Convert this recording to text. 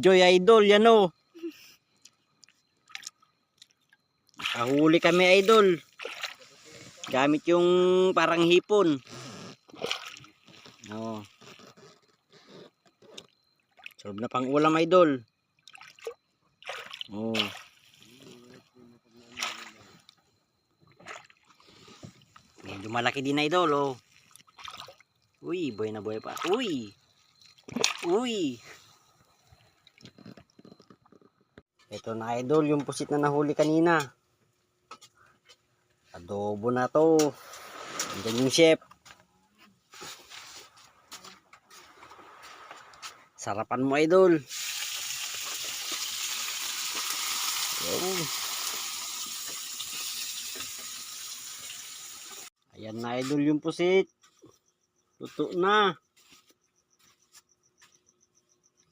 Joy Idol, yan o. Kahuli kami idol. Gamit yung parang hipon. Oh. Sarap na pang ulam idol. Oh. Medyo malaki din idol oh. Uy, buhay na buhay pa. Uy. Uy. Ito na idol, yung pusit na nahuli kanina. Adobo na to. Andyan yung chef. Sarapan mo idol. Ayan. Ayan na idol yung pusit. Luto na.